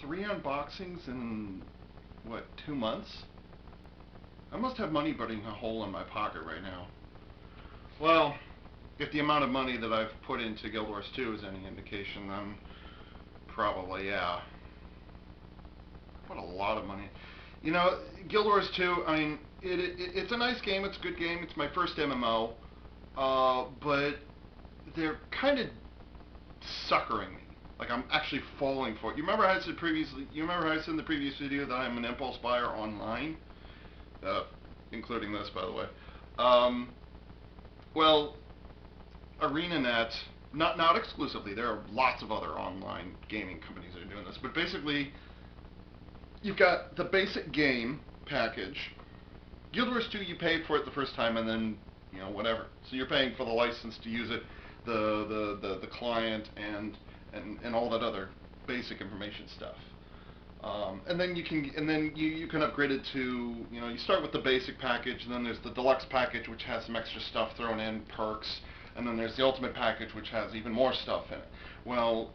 3 unboxings in, what, 2 months? I must have money burning a hole in my pocket right now. Well, if the amount of money that I've put into Guild Wars 2 is any indication, then probably, yeah. What a lot of money. You know, Guild Wars 2, I mean, it's a nice game, it's a good game, it's my first MMO, but they're kind of suckering me. Like, I'm actually falling for it. You remember how I said previously, you remember how I said in the previous video that I'm an impulse buyer online? Including this, by the way. Well, ArenaNet, not exclusively, there are lots of other online gaming companies that are doing this, but basically, you've got the basic game package. Guild Wars 2, you pay for it the first time, and then, you know, whatever. So you're paying for the license to use it, the client, and all that other basic information stuff. And then you can upgrade it to, you know, you start with the basic package, and then there's the deluxe package, which has some extra stuff thrown in, perks, and then there's the ultimate package, which has even more stuff in it. Well,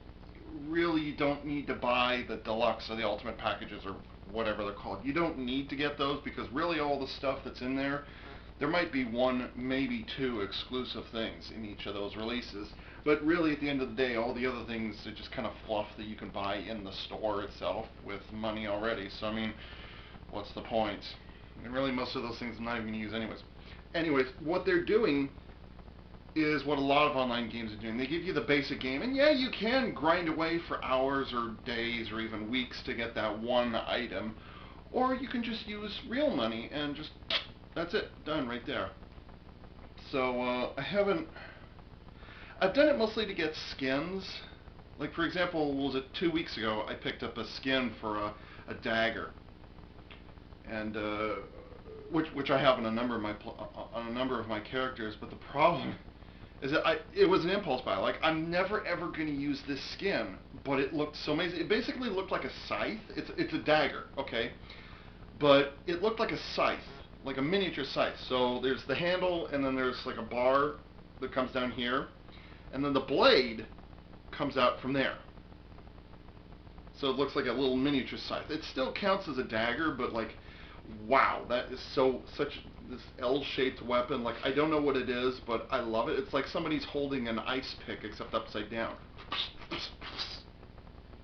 really, you don't need to buy the deluxe or the ultimate packages or whatever they're called. You don't need to get those, because really all the stuff that's in there might be one, maybe two exclusive things in each of those releases. But really, at the end of the day, all the other things are just kind of fluff that you can buy in the store itself with money already. So, I mean, what's the point? And really, most of those things I'm not even going to use anyways. Anyways, what they're doing is what a lot of online games are doing. They give you the basic game, and yeah, you can grind away for hours or days or even weeks to get that one item, or you can just use real money and just, that's it, done right there. So, I've done it mostly to get skins. Like, for example, was it 2 weeks ago, I picked up a skin for a dagger, and which I have on a number of my characters. But the problem is that it was an impulse buy. Like, I'm never ever going to use this skin, but it looked so amazing. It basically looked like a scythe. It's a dagger, okay, but it looked like a scythe, like a miniature scythe. So there's the handle, and then there's like a bar that comes down here, and then the blade comes out from there. So it looks like a little miniature scythe. It still counts as a dagger, but like, wow, that is such this L-shaped weapon. Like, I don't know what it is, but I love it. It's like somebody's holding an ice pick, except upside down.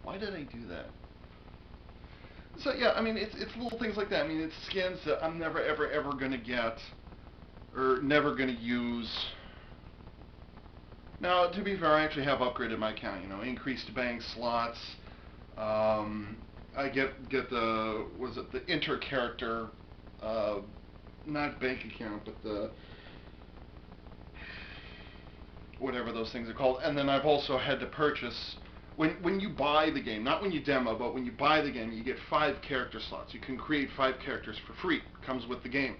Why did I do that? So yeah, I mean, it's little things like that. I mean, it's skins that I'm never ever gonna get, or never gonna use. Now, to be fair, I actually have upgraded my account, you know, increased bank slots. I get the, was it the inter-character, not bank account, but the, whatever those things are called. And then I've also had to purchase, when you buy the game, not when you demo, but when you buy the game, you get 5 character slots. You can create 5 characters for free. Comes with the game.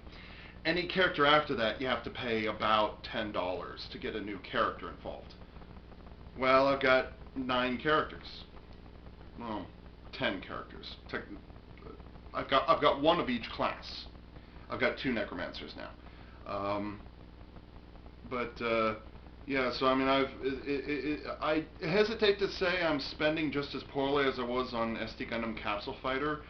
Any character after that, you have to pay about $10 to get a new character involved. Well, I've got 9 characters. Well, 10 characters. I've got one of each class. I've got 2 necromancers now. Yeah. So I mean, I hesitate to say I'm spending just as poorly as I was on SD Gundam Capsule Fighter,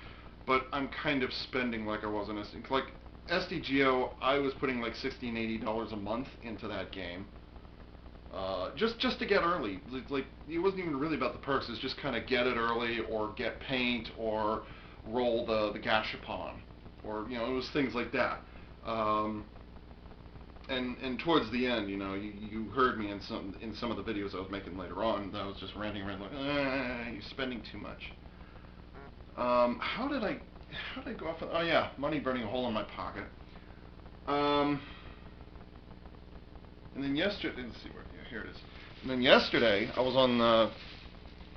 but I'm kind of spending like I was on SD. Like, SDGO, I was putting like $60 and $80 a month into that game, just to get early. Like, it wasn't even really about the perks. It's just kind of get it early, or get paint, or roll the gashapon, or, you know, it was things like that. And towards the end, you know, you heard me in some of the videos I was making later on. That I was just ranting around like, you're spending too much. How did I go off? Oh yeah, money burning a hole in my pocket. And then yesterday, let's see where, yeah, here it is. And then yesterday, I was on, I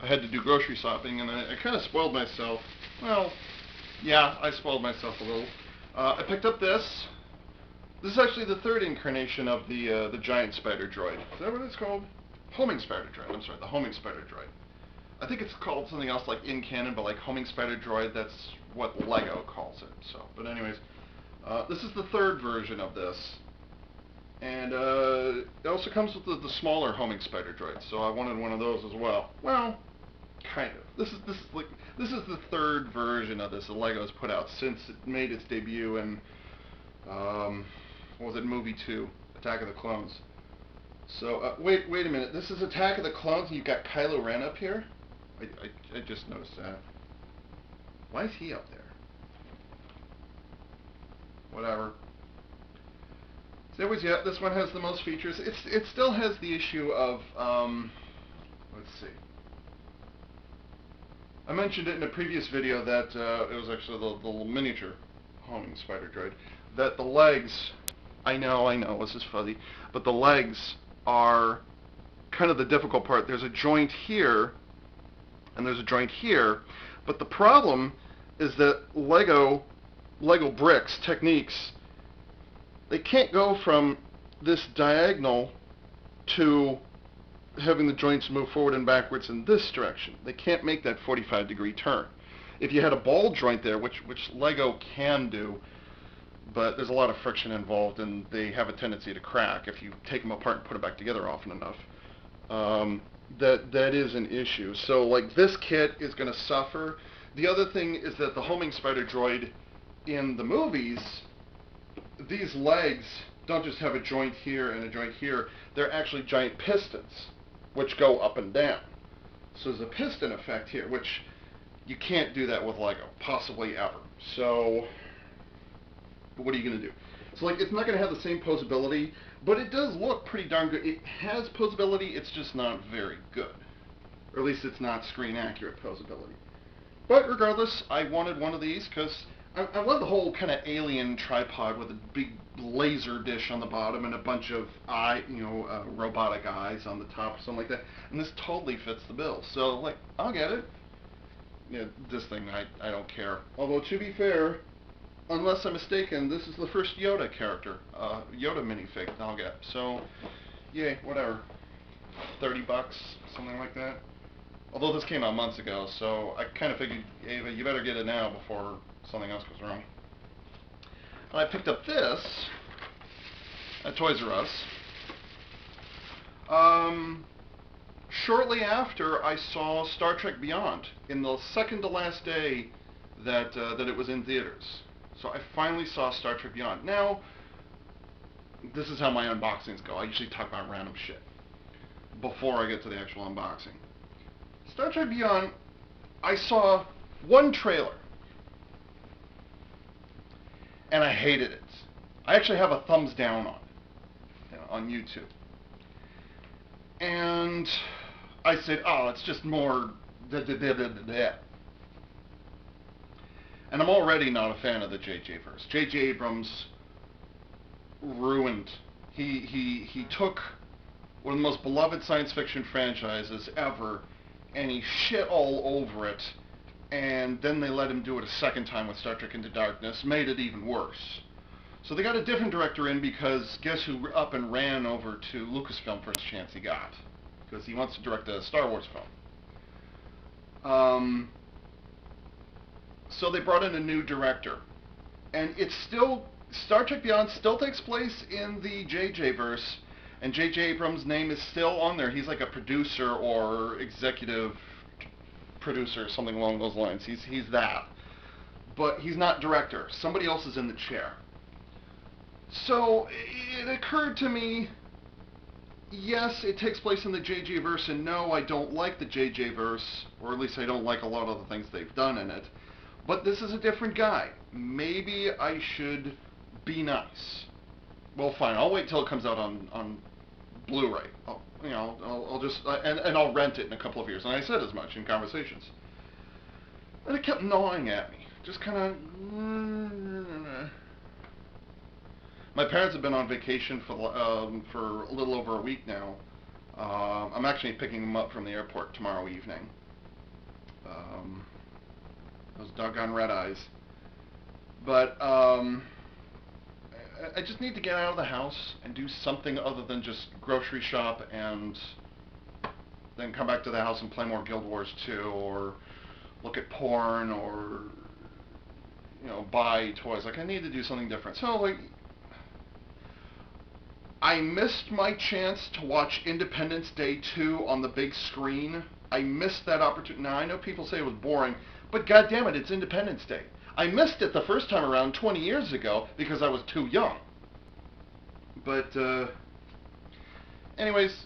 had to do grocery shopping, and I kind of spoiled myself. Well, yeah, I spoiled myself a little. I picked up this. This is actually the 3rd incarnation of the giant spider droid. Is that what it's called? Homing spider droid. I'm sorry, the homing spider droid. I think it's called something else like in canon, but like homing spider droid, that's what Lego calls it. So, but anyways, this is the 3rd version of this, and it also comes with the smaller homing spider droid. So I wanted one of those as well. Well, Kind of. This is the third version of this that Lego's put out since it made its debut in what was it, movie 2, Attack of the Clones. So wait a minute. This is Attack of the Clones, and you've got Kylo Ren up here. I just noticed that. Why is he up there? Whatever. So anyways, yeah, this one has the most features. It still has the issue of let's see. I mentioned it in a previous video that it was actually the little miniature homing spider droid, that the legs, I know, this is fuzzy, but the legs are kind of the difficult part. There's a joint here, and there's a joint here, but the problem is that Lego bricks, techniques, they can't go from this diagonal to having the joints move forward and backwards in this direction. They can't make that 45-degree turn. If you had a ball joint there, which Lego can do, but there's a lot of friction involved and they have a tendency to crack if you take them apart and put them back together often enough. That is an issue. So like this kit is going to suffer. The other thing is that the homing spider droid in the movies, these legs don't just have a joint here and a joint here. They're actually giant pistons which go up and down. So there's a piston effect here, which you can't do that with Lego, possibly ever. So what are you going to do? So like, it's not going to have the same posability, but it does look pretty darn good. It has posability, it's just not very good. Or at least it's not screen accurate posability. But regardless, I wanted one of these because I love the whole kind of alien tripod with a big laser dish on the bottom and a bunch of robotic eyes on the top, something like that. And this totally fits the bill. So like, I'll get it. Yeah, this thing, I don't care. Although to be fair, unless I'm mistaken, this is the first Yoda character, Yoda minifig I'll get. So, yay, whatever. 30 bucks, something like that. Although this came out months ago, so I kind of figured, Ava, you better get it now before something else goes wrong. And I picked up this at Toys R Us. Shortly after I saw Star Trek Beyond, in the second to last day that it was in theaters. So I finally saw Star Trek Beyond. Now, this is how my unboxings go. I usually talk about random shit before I get to the actual unboxing. Star Trek Beyond, I saw one trailer, and I hated it. I actually have a thumbs down on it, on YouTube. And I said, oh, it's just more da-da-da-da-da-da. And I'm already not a fan of the J.J. verse. J.J. Abrams ruined. He took one of the most beloved science fiction franchises ever, and he shit all over it, and then they let him do it a second time with Star Trek Into Darkness, made it even worse. So they got a different director in because guess who up and ran over to Lucasfilm first chance he got? Because he wants to direct a Star Wars film. So they brought in a new director. And it's still, Star Trek Beyond still takes place in the J.J. verse, and J.J. Abrams' name is still on there. He's like a producer or executive producer, something along those lines. He's that. But he's not director. Somebody else is in the chair. So it occurred to me, yes, it takes place in the J.J. verse, and no, I don't like the J.J. verse, or at least I don't like a lot of the things they've done in it. But this is a different guy. Maybe I should be nice. Well, fine. I'll wait till it comes out on Blu-ray. I'll just and I'll rent it in a couple of years. And I said as much in conversations. And it kept gnawing at me. Just kind of. My parents have been on vacation for a little over a week now. I'm actually picking them up from the airport tomorrow evening. Those doggone red eyes. But I just need to get out of the house and do something other than just grocery shop and then come back to the house and play more Guild Wars 2 or look at porn or buy toys. Like, I need to do something different. So like, I missed my chance to watch Independence Day 2 on the big screen I missed that opportunity. Now, I know people say it was boring, but God damn it, it's Independence Day. I missed it the first time around 20 years ago because I was too young. But, anyways,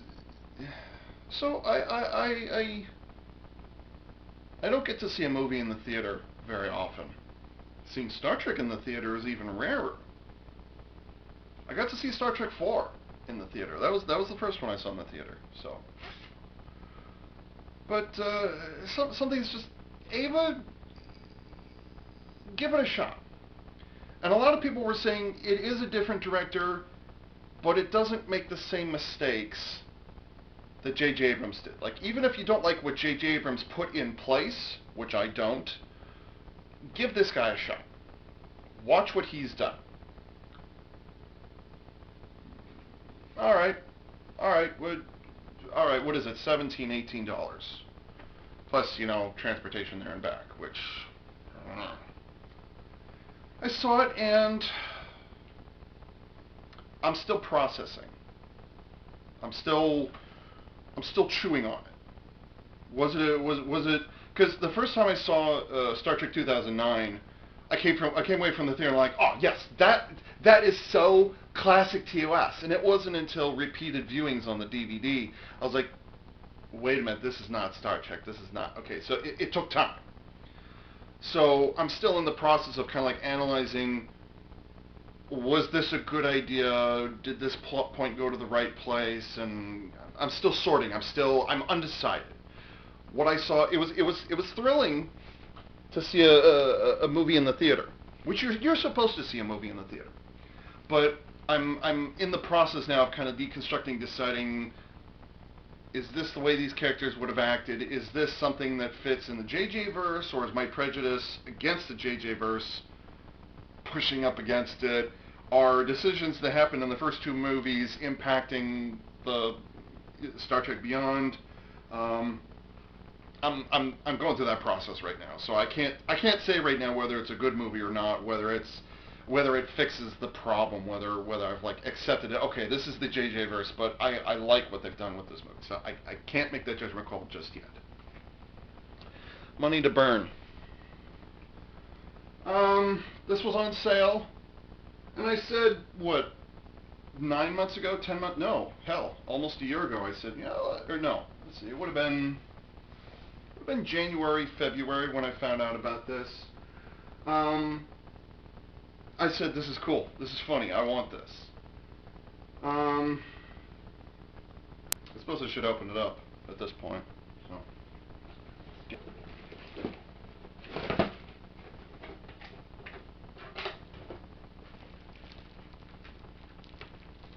so I don't get to see a movie in the theater very often. Seeing Star Trek in the theater is even rarer. I got to see Star Trek 4 in the theater. That was the first one I saw in the theater. So, but something's just, Ava, give it a shot. And a lot of people were saying it is a different director, but it doesn't make the same mistakes that J.J. Abrams did. Like, even if you don't like what J.J. Abrams put in place, which I don't, give this guy a shot. Watch what he's done. All right, what is it, $17, $18. Plus, you know, transportation there and back, which, I don't know. I saw it and I'm still processing. I'm still chewing on it. Was it? Because the first time I saw Star Trek 2009, I came away from the theater like, oh yes, that is so classic TOS. And it wasn't until repeated viewings on the DVD I was like, wait a minute, this is not Star Trek. This is not okay. So it took time. So I'm still in the process of kind of like analyzing, was this a good idea? Did this plot point go to the right place? And I'm still sorting. I'm undecided. What I saw, it was thrilling to see a movie in the theater, which you're supposed to see a movie in the theater. But I'm in the process now of kind of deconstructing, deciding, is this the way these characters would have acted? Is this something that fits in the JJ verse, or is my prejudice against the JJ verse pushing up against it? Are decisions that happened in the first two movies impacting the Star Trek Beyond? I'm going through that process right now, so I can't say right now whether it's a good movie or not, whether it fixes the problem, whether I've like accepted it. Okay, this is the JJ verse, but I like what they've done with this movie, so I can't make that judgment call just yet. Money to burn. This was on sale, and I said, what, 9 months ago, 10 months? No, hell, almost a year ago. I said, yeah, or no, let's see, it would have been January, February when I found out about this. I said, this is cool. This is funny. I want this. I suppose I should open it up at this point. So.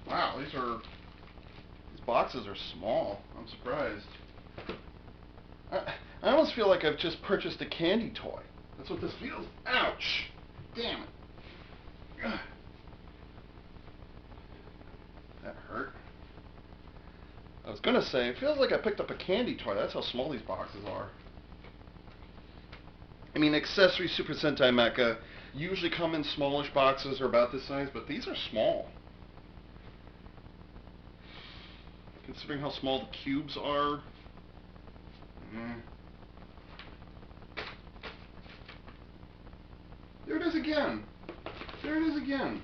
Wow, these boxes are small. I'm surprised. I almost feel like I've just purchased a candy toy. That's what this feels. Ouch! Damn it. That hurt. I was gonna say, it feels like I picked up a candy toy. That's how small these boxes are. I mean, accessory Super Sentai Mecha usually come in smallish boxes or about this size, but these are small. Considering how small the cubes are. There it is again. There it is again.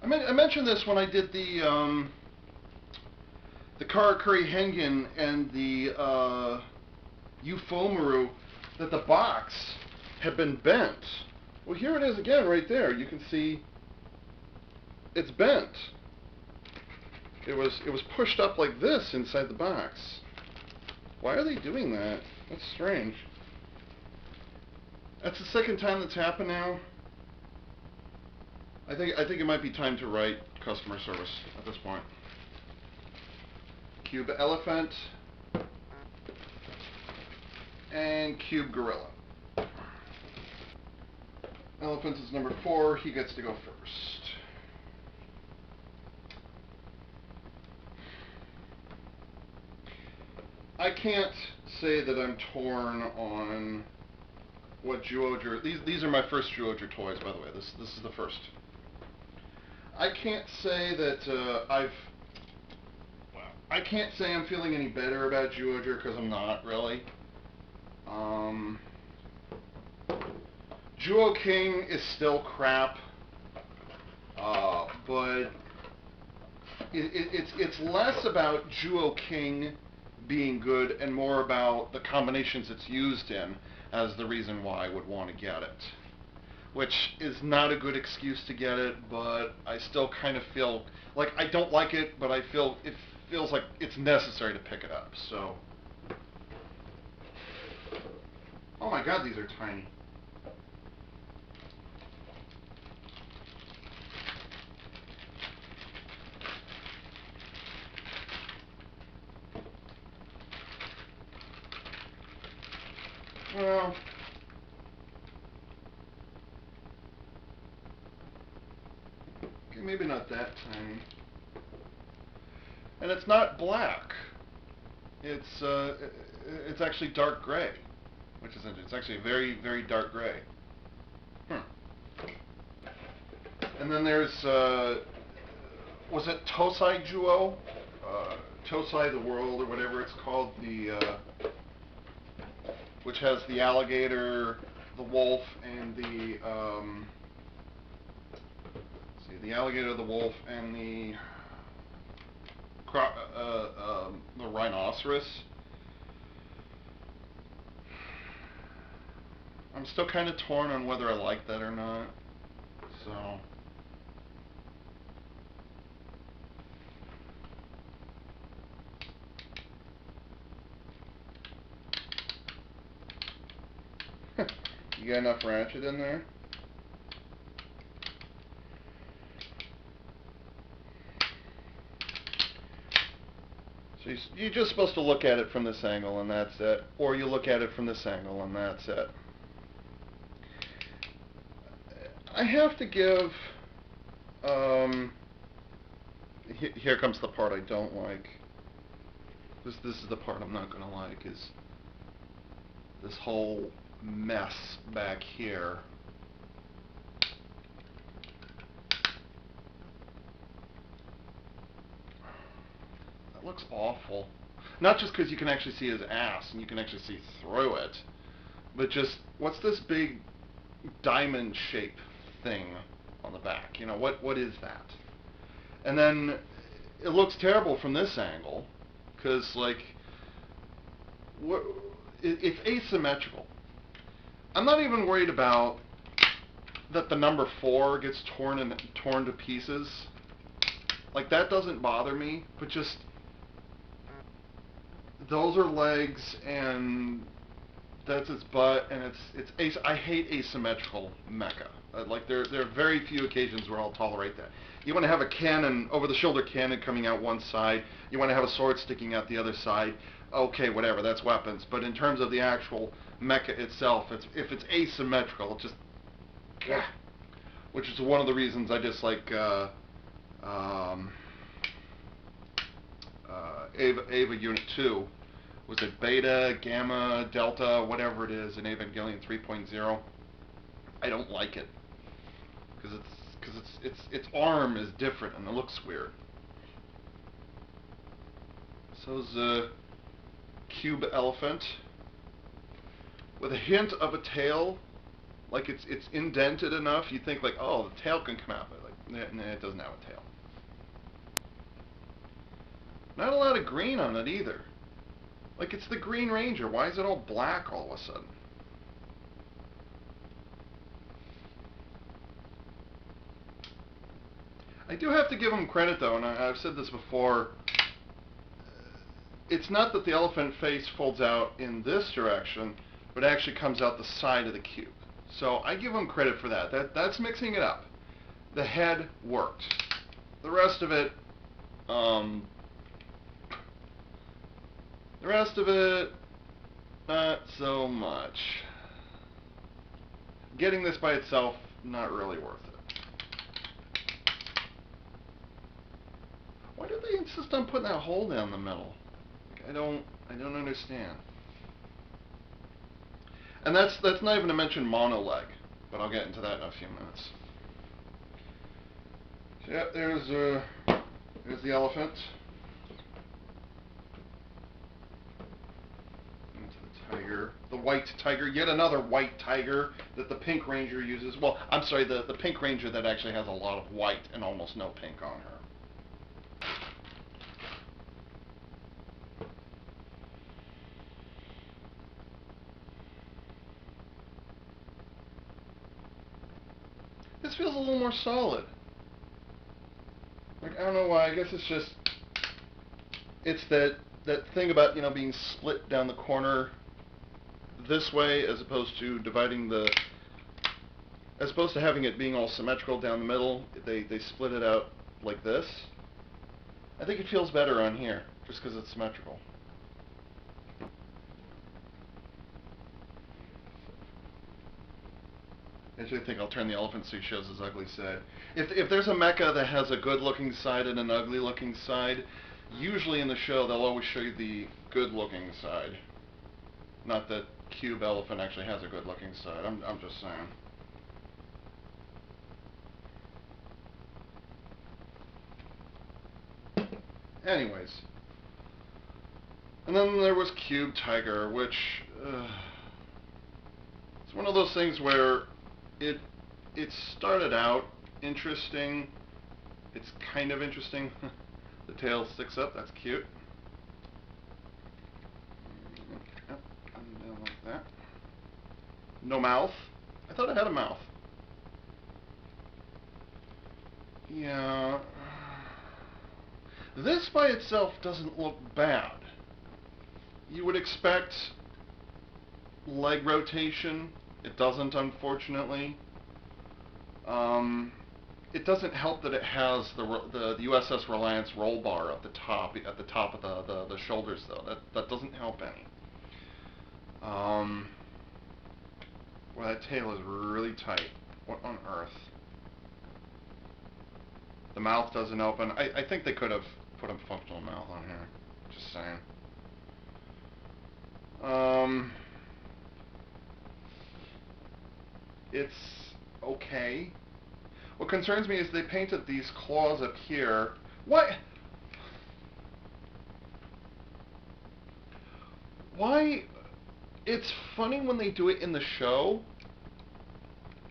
I mentioned this when I did the Karakuri Hengen and the Ufomaru, that the box had been bent. Well, here it is again right there. You can see it's bent. It was pushed up like this inside the box. Why are they doing that? That's strange. That's the second time that's happened now. I think it might be time to write customer service at this point. Cube Elephant and Cube Gorilla. Elephant is number 4. He gets to go first. I can't say that I'm torn on what Zyuohger. These are my first Zyuohger toys, by the way. This is the first. I can't say that I can't say I'm feeling any better about Zyuohger because I'm not really. Zyuohger King is still crap, but it's less about Zyuohger King being good and more about the combinations it's used in as the reason why I would want to get it. Which is not a good excuse to get it, but I still kind of feel like I don't like it, but I feel it feels like it's necessary to pick it up. So, oh my God, these are tiny. Well, okay, maybe not that tiny. And it's not black. It's actually dark gray, which is interesting. It's actually a very, very dark gray. And then there's was it Tosai Juo? Tosai the World or whatever it's called, which has the alligator, the wolf, and the alligator, the wolf, and the rhinoceros. I'm still kind of torn on whether I like that or not. So. You got enough ratchet in there? So you're just supposed to look at it from this angle and that's it. Or you look at it from this angle and that's it. I have to give... here comes the part I don't like. This is the part I'm not going to like, is this whole mess back here. That looks awful. Not just because you can actually see his ass and you can actually see through it, but just, what's this big diamond shape thing on the back? You know, what is that? And then it looks terrible from this angle, because, like, it's asymmetrical. I'm not even worried about that the number 4 gets torn to pieces. Like, that doesn't bother me, but just those are legs and that's its butt, and I hate asymmetrical mecha. Like, there are very few occasions where I'll tolerate that. You want to have a cannon, over-the-shoulder cannon coming out one side. You want to have a sword sticking out the other side. Okay, whatever, that's weapons. But in terms of the actual mecha itself, if it's asymmetrical, it just... Which is one of the reasons I dislike Eva Unit 2. Was it Beta, Gamma, Delta, whatever it is in Evangelion 3.0? I don't like it. Because its arm is different and it looks weird. So it's a cube elephant with a hint of a tail. Like, it's indented enough, you think, like, oh, the tail can come out, but like, nah, it doesn't have a tail. Not a lot of green on it either. Like, it's the Green Ranger. Why is it all black all of a sudden? I do have to give them credit, though, and I've said this before. It's not that the elephant face folds out in this direction, but actually comes out the side of the cube. So I give them credit for that. That's mixing it up. The head worked. The rest of it, not so much. Getting this by itself, not really worth it. Why do they insist on putting that hole down the middle? Like, I don't understand. And that's not even to mention mono leg, but I'll get into that in a few minutes. So yeah, there's the elephant. white tiger, yet another white tiger that the Pink Ranger uses. Well, I'm sorry, the Pink Ranger that actually has a lot of white and almost no pink on her. This feels a little more solid. Like, I don't know why, I guess it's just, it's that thing about, you know, being split down the corner this way as opposed to dividing the, as opposed to having it being all symmetrical down the middle, they split it out like this. I think it feels better on here, just because it's symmetrical. I actually think I'll turn the elephant so he shows his ugly side. If there's a mecha that has a good-looking side and an ugly-looking side, usually in the show they'll always show you the good-looking side. Not that Cube Elephant actually has a good-looking side. I'm just saying. Anyways. And then there was Cube Tiger, which it's one of those things where it started out interesting. It's kind of interesting. The tail sticks up. That's cute. Yep, and down like that. No mouth. I thought it had a mouth. Yeah. This by itself doesn't look bad. You would expect leg rotation. It doesn't, unfortunately. It doesn't help that it has the USS Reliance roll bar at the top of the shoulders, though. That doesn't help any. Well, that tail is really tight. What on earth? The mouth doesn't open. I think they could have put a functional mouth on here. Just saying. It's okay. What concerns me is they painted these claws up here. What? Why? It's funny when they do it in the show,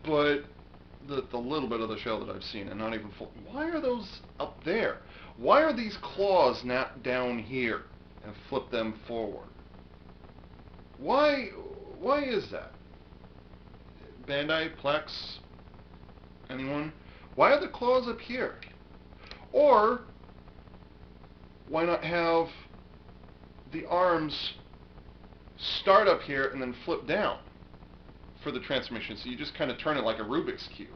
but the little bit of the show that I've seen, and not even full. Why are those up there? Why are these claws not down here and flip them forward? Why is that? Bandai, Plex, anyone? Why are the claws up here? Or why not have the arms start up here and then flip down for the transformation? So you just kind of turn it like a Rubik's Cube.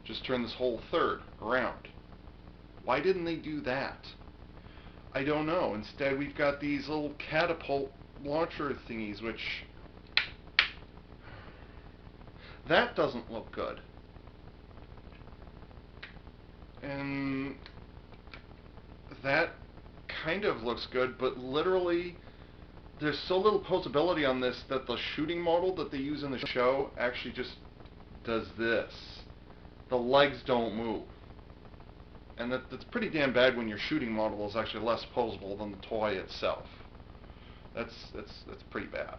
Just turn this whole third around. Why didn't they do that? I don't know. Instead, we've got these little catapult launcher thingies, which that doesn't look good. And that kind of looks good, but literally there's so little posability on this that the shooting model that they use in the show actually just does this. The legs don't move. And that's pretty damn bad when your shooting model is actually less posable than the toy itself. That's pretty bad.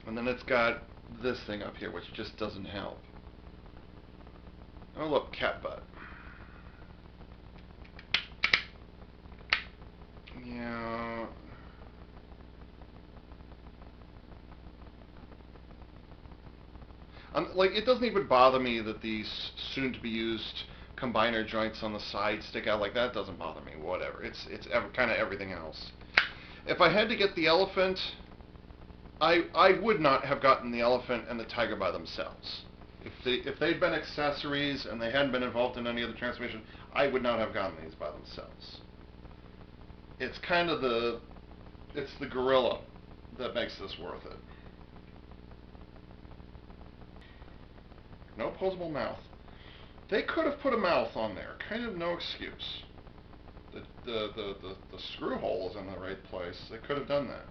And then it's got this thing up here, which just doesn't help. Oh look, cat butt. Yeah. Like, it doesn't even bother me that these soon-to-be-used combiner joints on the side stick out like that. Doesn't bother me. Whatever. It's kind of everything else. If I had to get the elephant, I would not have gotten the elephant and the tiger by themselves. If they'd been accessories and they hadn't been involved in any of the transformation, I would not have gotten these by themselves. It's kind of the gorilla that makes this worth it. No posable mouth. They could have put a mouth on there. Kind of no excuse. The screw hole is in the right place. They could have done that.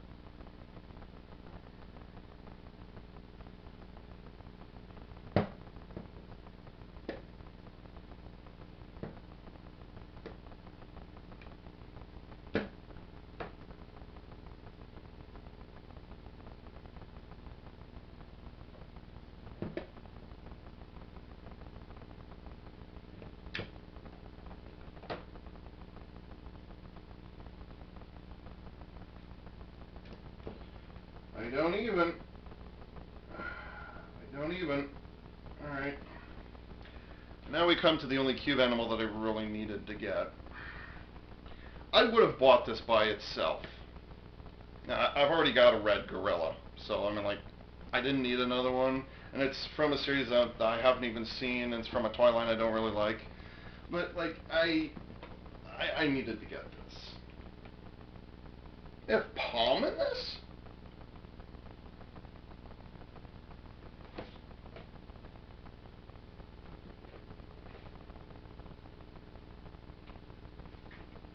I don't even. I don't even. Alright. Now we come to the only cube animal that I really needed to get. I would have bought this by itself. Now, I've already got a red gorilla, so I mean, like, I didn't need another one. And it's from a series that I haven't even seen, and it's from a toy line I don't really like. But, like, I needed to get this. They have palm in this?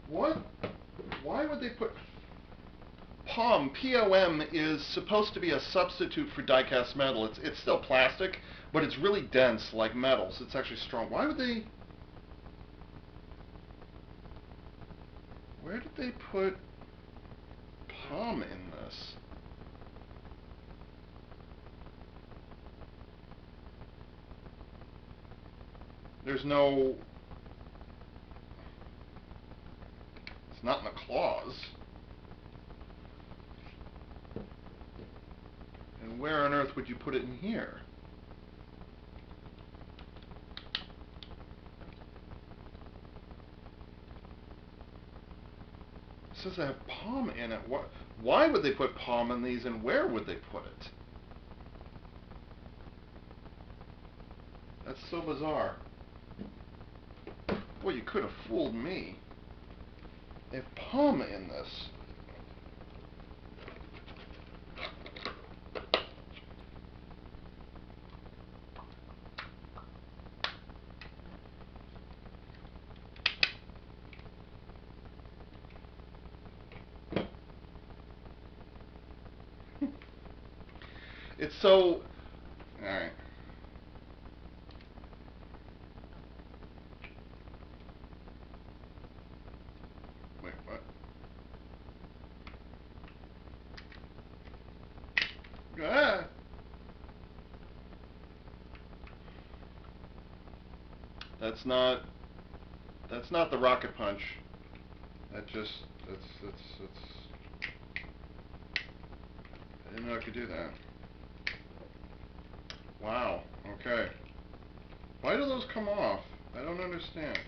What? Why would they put... POM, P-O-M, is supposed to be a substitute for die-cast metal. It's still plastic, but it's really dense, like metals. It's actually strong. Why would they... Where did they put POM in this? There's no... It's not in the claws. And where on earth would you put it in here? It says they have palm in it. Why would they put palm in these, and where would they put it? That's so bizarre. Boy, you could have fooled me. They have palm in this. It's so... Alright. Wait, what? Ah! That's not the rocket punch. That's... I didn't know I could do that. Wow, okay. Why do those come off? I don't understand.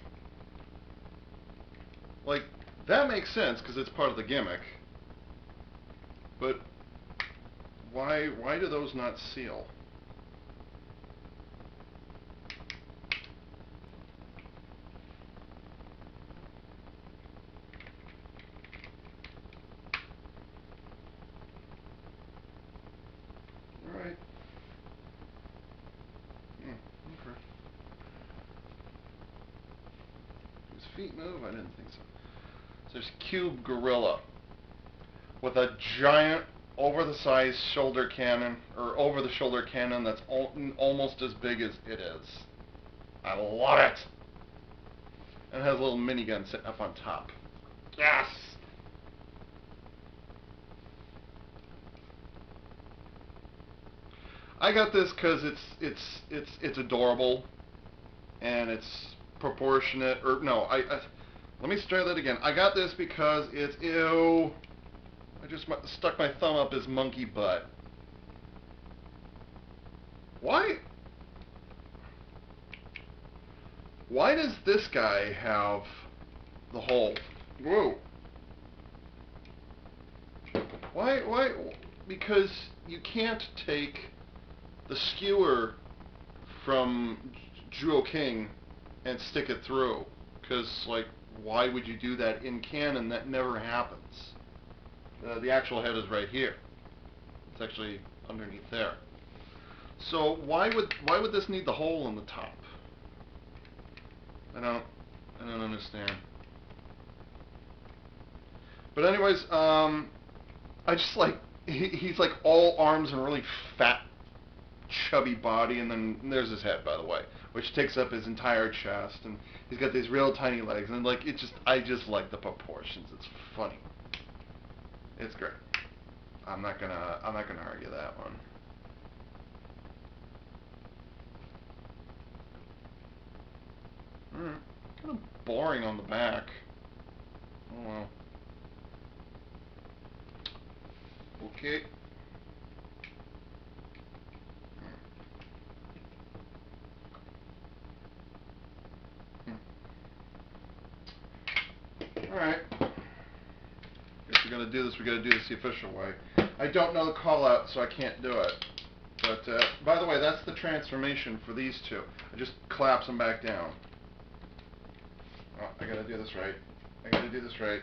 Like, that makes sense, because it's part of the gimmick. But, why do those not seal? Alright. Okay. His feet move? I didn't think so. So there's Cube Gorilla with a giant over-the-size shoulder cannon, or over-the-shoulder cannon that's almost as big as it is. I love it! And it has a little minigun sitting up on top. Yes! I got this because it's adorable, and it's proportionate. Or no, let me try that again. I got this because it's ew. I just stuck my thumb up his monkey butt. Why? Why does this guy have the hole? Whoa. Why? Because you can't take the skewer from Zyuohger and stick it through. Because, like, why would you do that in canon? That never happens. The actual head is right here. It's actually underneath there. So why would this need the hole in the top? I don't understand. But anyways, I just like he's like all arms and really fat, chubby body, and then there's his head, by the way, which takes up his entire chest, and he's got these real tiny legs, and like I just like the proportions. It's funny. It's great. I'm not gonna argue that one. Kind of boring on the back. Oh well. Okay. Alright. Guess we gotta do this. We gotta do this the official way. I don't know the call out, so I can't do it. But, by the way, that's the transformation for these two. I just collapse them back down. Oh, I gotta do this right. I gotta do this right.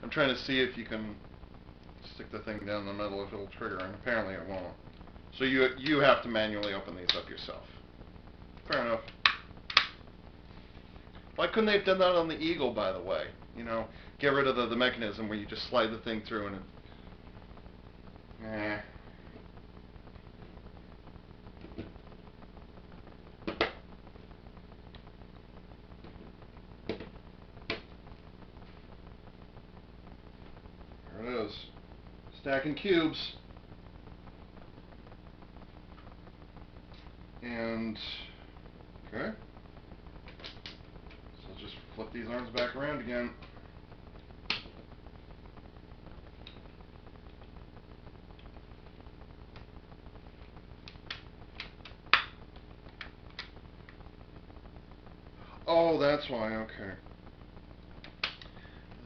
I'm trying to see if you can stick the thing down the middle if it'll trigger, and apparently it won't. So you have to manually open these up yourself. Fair enough. Why couldn't they have done that on the Eagle, by the way? You know, get rid of the mechanism where you just slide the thing through and it... Eh. There it is. Stacking cubes. And... okay. So just flip these arms back around again. Oh, that's why, okay.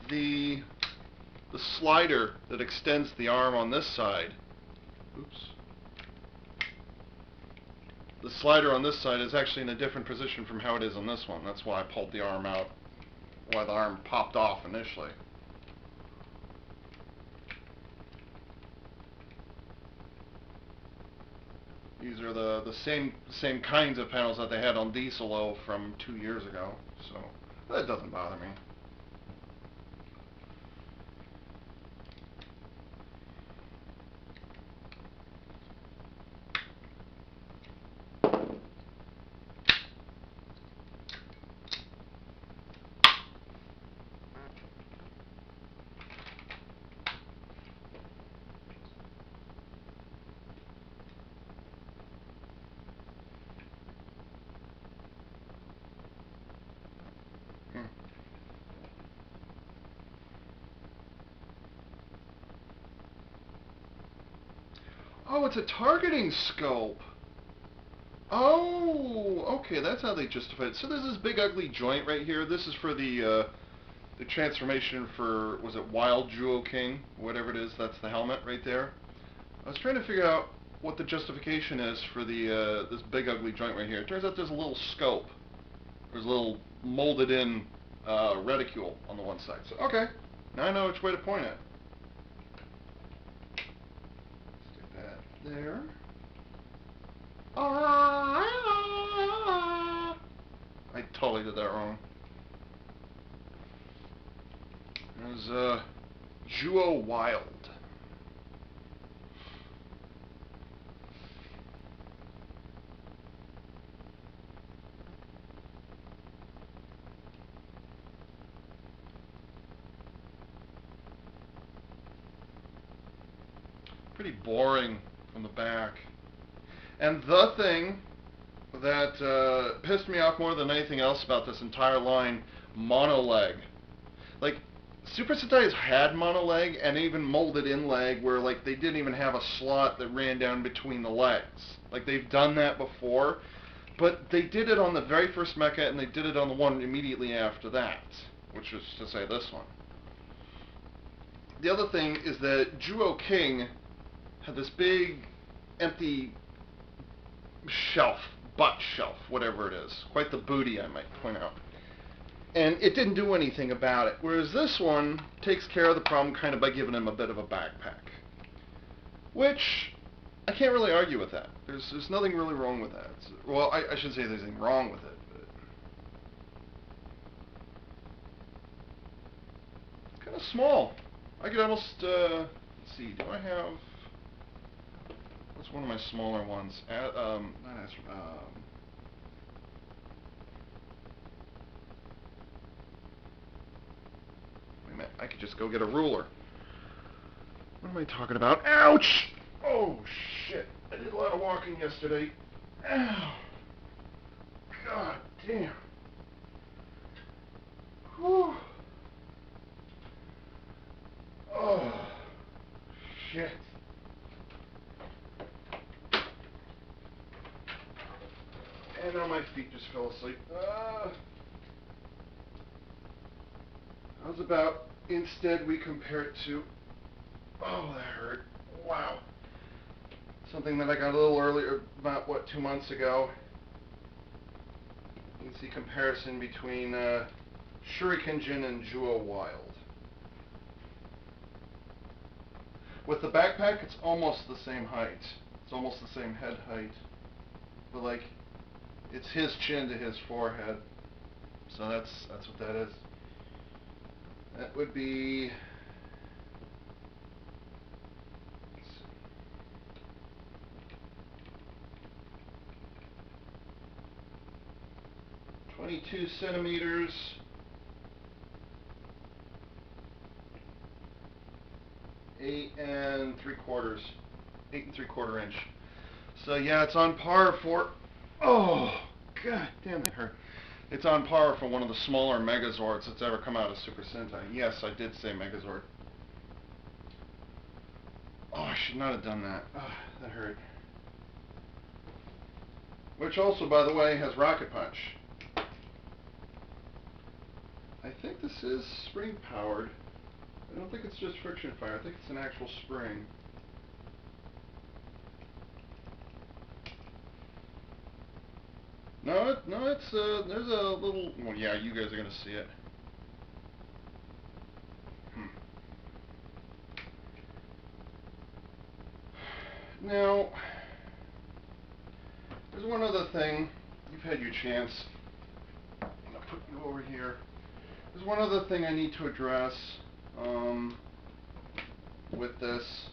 The slider that extends the arm on this side, oops. The slider on this side is actually in a different position from how it is on this one. That's why I pulled the arm out, why the arm popped off initially. These are the same kinds of panels that they had on Diesel from 2 years ago, so that doesn't bother me. Oh, it's a targeting scope. Oh, okay, that's how they justify it. So there's this big ugly joint right here. This is for the transformation for, was it Wild Zyuohger, whatever it is, that's the helmet right there. I was trying to figure out what the justification is for the this big ugly joint right here. It turns out there's a little scope. There's a little molded in reticule on the one side. So, okay, now I know which way to point it. Stick that there. I totally did that wrong. There's Zyuohger Wild. Pretty boring from the back. And the thing that pissed me off more than anything else about this entire line, mono leg. Like, Super Sentai's had mono leg and even molded in leg where like they didn't even have a slot that ran down between the legs. Like they've done that before, but they did it on the very first Mecha and they did it on the one immediately after that, which was to say this one. The other thing is that Zyuohger had this big empty shelf, butt shelf, whatever it is. Quite the booty, I might point out. And it didn't do anything about it. Whereas this one takes care of the problem kind of by giving him a bit of a backpack. Which, I can't really argue with that. There's nothing really wrong with that. Well, I shouldn't say there's anything wrong with it, but... it's kind of small. I could almost, let's see, do I have... what's one of my smaller ones? Wait a minute, I could just go get a ruler. What am I talking about? Ouch! Oh, shit. I did a lot of walking yesterday. Ow. God damn. Whew. Oh, shit. And now my feet just fell asleep. How's about instead we compare it to... Oh, that hurt. Wow. Something that I got a little earlier, about, what, 2 months ago. You can see comparison between Shurikenjin and Zyuohger. With the backpack, it's almost the same height. It's almost the same head height. But, like, it's his chin to his forehead. So that's what that is. That would be... Let's see. 22 centimeters. 8 3/4 inch. So yeah, it's on par for... Oh, god damn, that hurt. It's on par for one of the smaller Megazords that's ever come out of Super Sentai. Yes, I did say Megazord. Oh, I should not have done that. Oh, that hurt. Which also, by the way, has Rocket Punch. I think this is spring powered. I don't think it's just friction fire. I think it's an actual spring. No, it's there's a little. Well, yeah, you guys are gonna see it. Now, there's one other thing. You've had your chance. I'm gonna put you over here. There's one other thing I need to address with this.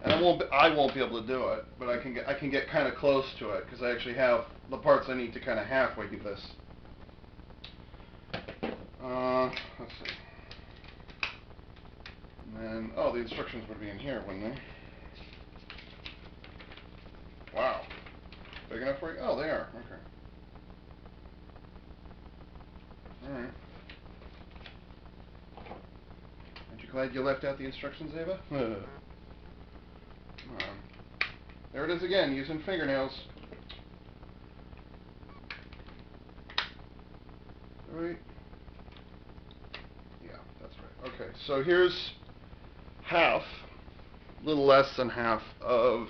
And I won't be able to do it, but I can get kind of close to it because I actually have the parts I need to kind of halfway do this. Let's see. And then, oh, the instructions would be in here, wouldn't they? Wow. Big enough for you? Oh, they are. Okay. Alright. Aren't you glad you left out the instructions, Ava? There it is again, using fingernails. Alright. Yeah, that's right. Okay, so here's half, a little less than half of,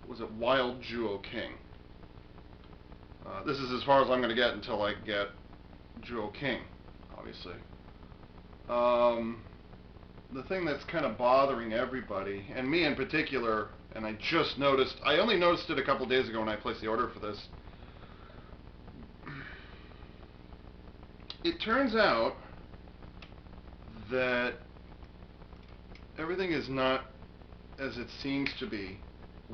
was it Wild Zyuohger King? This is as far as I'm going to get until I get Zyuohger King, obviously. The thing that's kind of bothering everybody, and me in particular, and I just noticed, I only noticed it a couple days ago when I placed the order for this. It turns out that everything is not as it seems to be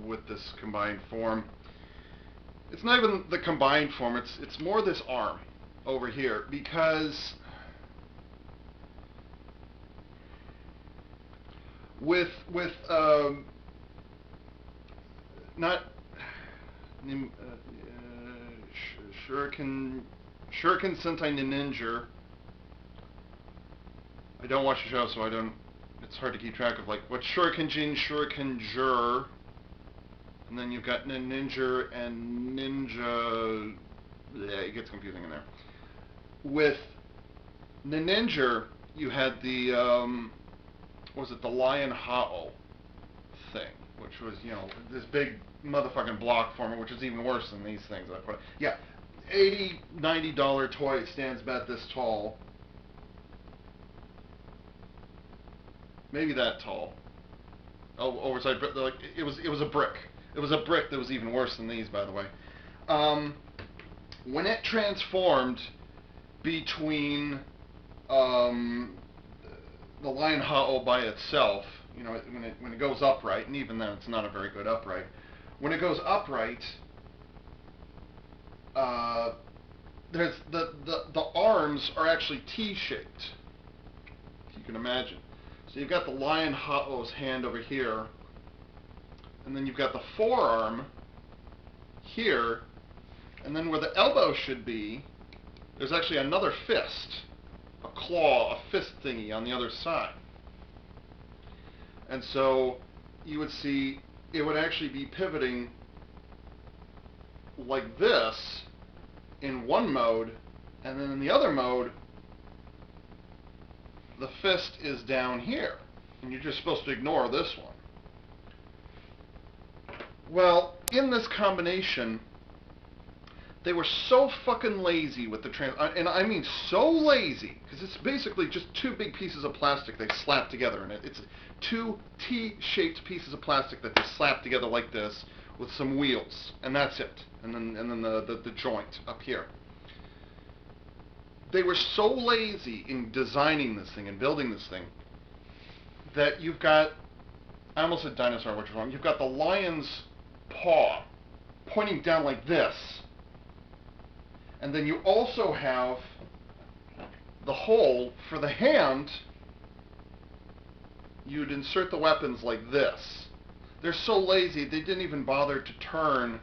with this combined form. It's not even the combined form, it's more this arm over here, because with not Shuriken Sentai Ninja. I don't watch the show, so I don't. It's hard to keep track of like what Shurikenjin, Shurikenjur, and then you've got Ninja and Ninja. Yeah, it gets confusing in there. With Ninja, you had the was it the Lion Hao thing, which was, you know, this big motherfucking block former, which is even worse than these things. Yeah, $80, $90 toy stands about this tall. Maybe that tall. Oh, oversized brick. Like it was a brick. It was a brick that was even worse than these, by the way. When it transformed between the Lion Hao by itself, you know, when it goes upright, and even then it's not a very good upright. When it goes upright, there's the arms are actually T-shaped, if you can imagine. So you've got the Lion Hao's hand over here, and then you've got the forearm here, and then where the elbow should be, there's actually another fist, a claw, a fist thingy on the other side. And so you would see it would actually be pivoting like this in one mode, and then in the other mode, the fist is down here, and you're just supposed to ignore this one. Well, in this combination, they were so fucking lazy with the and I mean so lazy, because it's basically just two big pieces of plastic they slap together in it. It's two T-shaped pieces of plastic that they slap together like this with some wheels, and that's it. And then the joint up here. They were so lazy in designing this thing and building this thing that you've got, I almost said dinosaur, which is wrong. You've got the lion's paw pointing down like this. And then you also have the hole for the hand. You'd insert the weapons like this. They're so lazy, they didn't even bother to turn,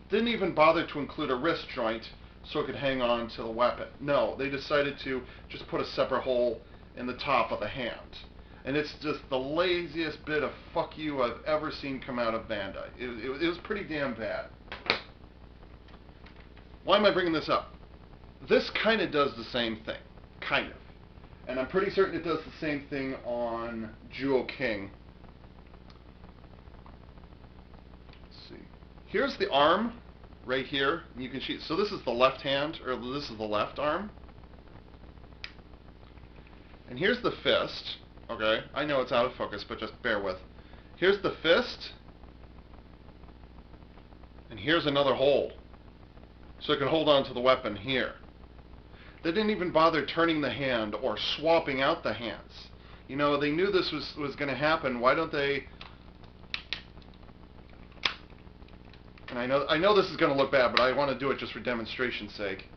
didn't even bother to include a wrist joint so it could hang on to the weapon. No, they decided to just put a separate hole in the top of the hand. And it's just the laziest bit of fuck you I've ever seen come out of Bandai. It was pretty damn bad. Why am I bringing this up? This kind of does the same thing. Kind of. And I'm pretty certain it does the same thing on Zyuohger. Let's see. Here's the arm right here. You can see. So this is the left hand, or this is the left arm. And here's the fist. Okay, I know it's out of focus, but just bear with. Here's the fist. And here's another hole. So it can hold on to the weapon here. They didn't even bother turning the hand or swapping out the hands. You know, they knew this was going to happen. Why don't they... And I know this is going to look bad, but I want to do it just for demonstration's sake.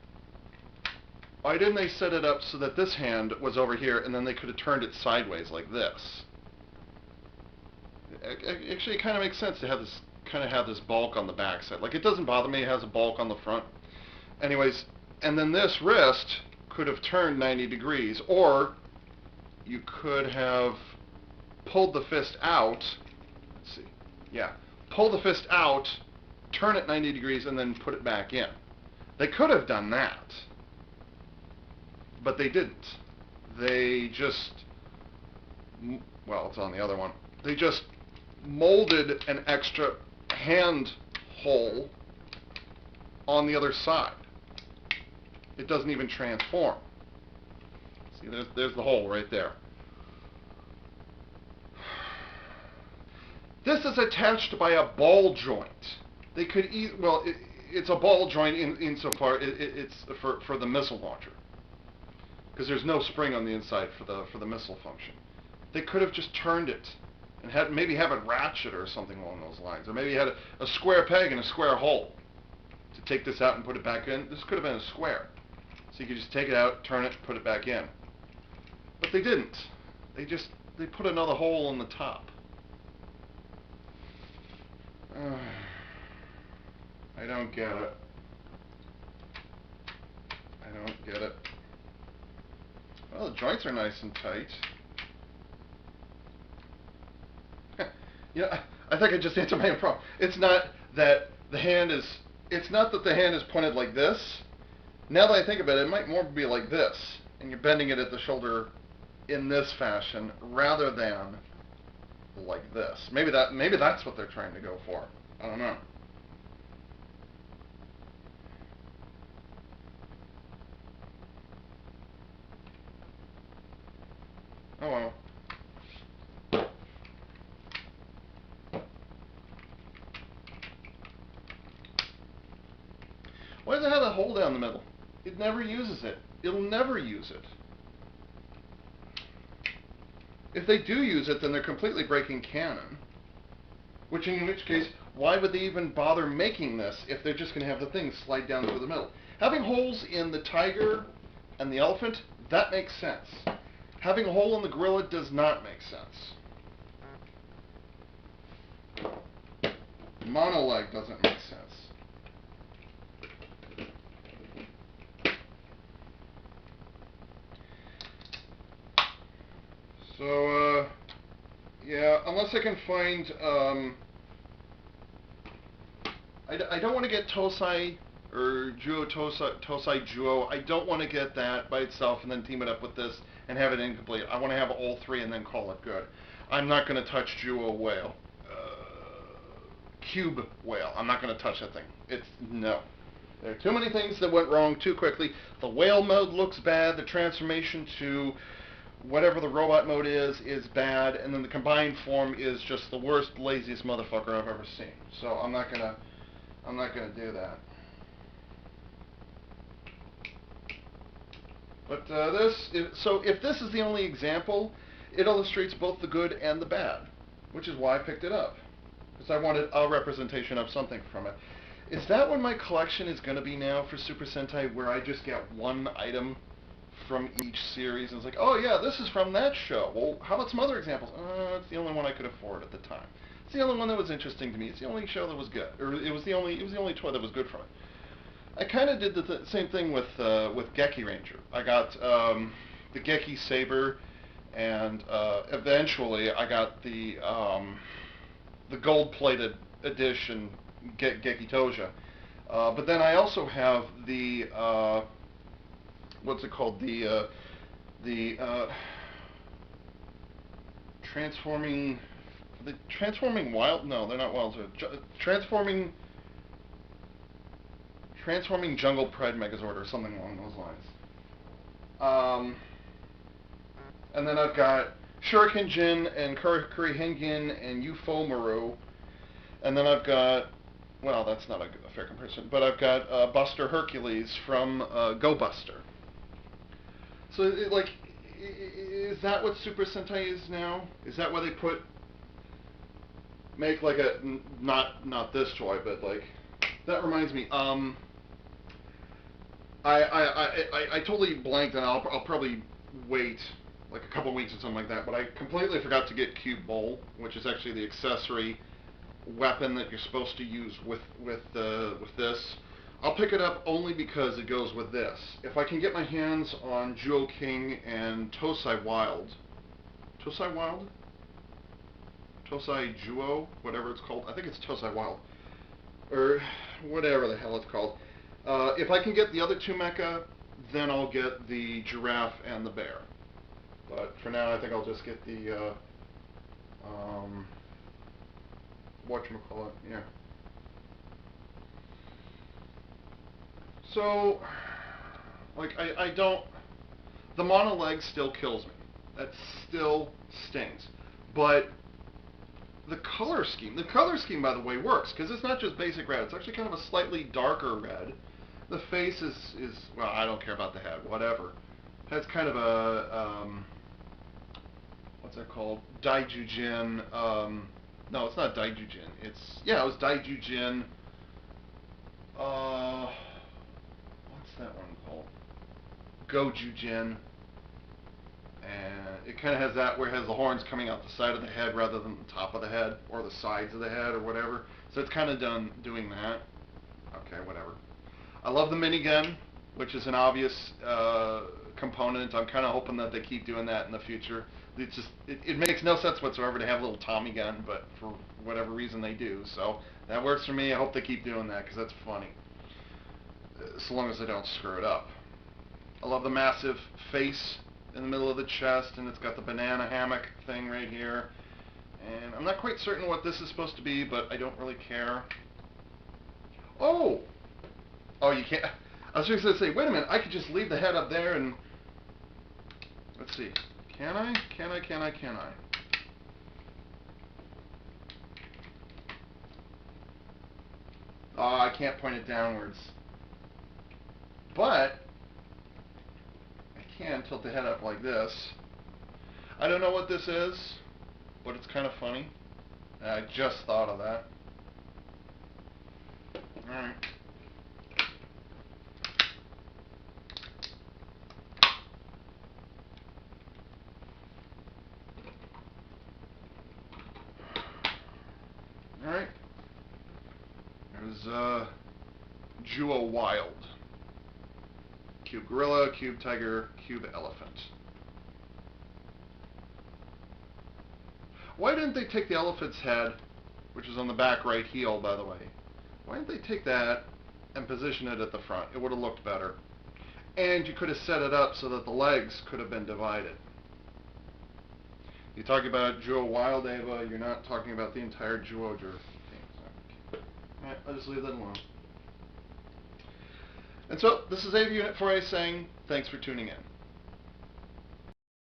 Why didn't they set it up so that this hand was over here, and then they could have turned it sideways like this? Actually, it kind of makes sense to have this have this bulk on the back side. Like, it doesn't bother me, it has a bulk on the front. Anyways, and then this wrist could have turned 90 degrees, or you could have pulled the fist out. Let's see. Yeah. Pull the fist out, turn it 90 degrees, and then put it back in. They could have done that. But they didn't. They just, well, it's on the other one. They just molded an extra hand hole on the other side. It doesn't even transform. See, there's the hole right there. This is attached by a ball joint. They could well, it's a ball joint insofar it's for the missile launcher, because there's no spring on the inside for the missile function. They could have just turned it and maybe have it ratchet or something along those lines, or maybe had a square peg and a square hole to take this out and put it back in. This could have been a square, so you could just take it out, turn it, put it back in. But they didn't. They put another hole in the top. I don't get it. I don't get it. Well, the joints are nice and tight. Yeah, I think I just answered my own problem. It's not that the hand is pointed like this. Now that I think about it, it might more be like this, and you're bending it at the shoulder in this fashion rather than like this. Maybe that's what they're trying to go for. I don't know. Oh well. Why does it have a hole down the middle? It never uses it. It'll never use it. If they do use it, then they're completely breaking canon. In which case, why would they even bother making this if they're just going to have the thing slide down through the middle? Having holes in the tiger and the elephant, that makes sense. Having a hole in the gorilla does not make sense. Monoleg doesn't make sense. So, yeah, unless I can find, I don't want to get Tosai or Tosai Juo. I don't want to get that by itself and then team it up with this and have it incomplete. I want to have all three and then call it good. I'm not going to touch Juo Whale. Cube Whale. I'm not going to touch that thing. No. There are too many things that went wrong too quickly. The whale mode looks bad. The transformation to whatever the robot mode is bad. And then the combined form is just the worst, laziest motherfucker I've ever seen. So I'm not going to do that. But so if this is the only example, it illustrates both the good and the bad, which is why I picked it up. Because I wanted a representation of something from it. Is that what my collection is going to be now for Super Sentai, where I just get one item from each series, and it's like, oh yeah, this is from that show. Well, how about some other examples? It's the only one I could afford at the time. It's the only one that was interesting to me. It's the only show that was good, or it was the only toy that was good from it. I kind of did the same thing with Geki Ranger. I got the Geki Saber, and eventually I got the gold-plated edition Geki Toja. But then I also have the what's it called? The transforming wild? No, they're not wilds. Transforming Jungle Pride Megazord or something along those lines. And then I've got Shuriken Jin and Kurihengin and Ufo Maru. And then I've got, well, that's not a fair comparison, but I've got Buster Hercules from Go Buster. So, is that what Super Sentai is now? Is that where they make like a, not this toy, but like, that reminds me, I totally blanked, and I'll probably wait like a couple weeks or something like that, but I completely forgot to get Cube Bowl, which is actually the accessory weapon that you're supposed to use with this. I'll pick it up only because it goes with this. If I can get my hands on Juo King and Tosai Wild, Tosai Juo, whatever it's called. I think it's Tosai Wild, or whatever the hell it's called. If I can get the other two mecha, then I'll get the giraffe and the bear. But for now, I think I'll just get the whatchamacallit, yeah. So, like, I don't, the mono leg still kills me. That still stings. But the color scheme, by the way, works, because it's not just basic red, it's actually kind of a slightly darker red. The face is well, I don't care about the head, whatever. It has kind of a, what's that called? Daijujin, no, it's not Daijujin. It was Daijujin, what's that one called? Gojujin. And it kind of has that where it has the horns coming out the side of the head rather than the top of the head, or the sides of the head, or whatever. So it's kind of doing that. Okay, whatever. I love the minigun, which is an obvious component. I'm kind of hoping that they keep doing that in the future. It makes no sense whatsoever to have a little Tommy gun, but for whatever reason they do. So that works for me. I hope they keep doing that, because that's funny. So long as they don't screw it up. I love the massive face in the middle of the chest, and it's got the banana hammock thing right here. And I'm not quite certain what this is supposed to be, but I don't really care. Oh, you can't. I was just going to say, wait a minute, I could just leave the head up there and, let's see, can I? Oh, I can't point it downwards. But I can tilt the head up like this. I don't know what this is, but it's kind of funny. I just thought of that. Alright. Alright. There's Juo Wild. Cube Gorilla, Cube Tiger, Cube Elephant. Why didn't they take the elephant's head, which is on the back right heel, by the way? Why didn't they take that and position it at the front? It would have looked better. And you could have set it up so that the legs could have been divided. You talk about Zyuohger, you're not talking about the entire Zyuohger thing. Alright, I'll just leave that alone. And so, this is AV Unit 4A saying, thanks for tuning in.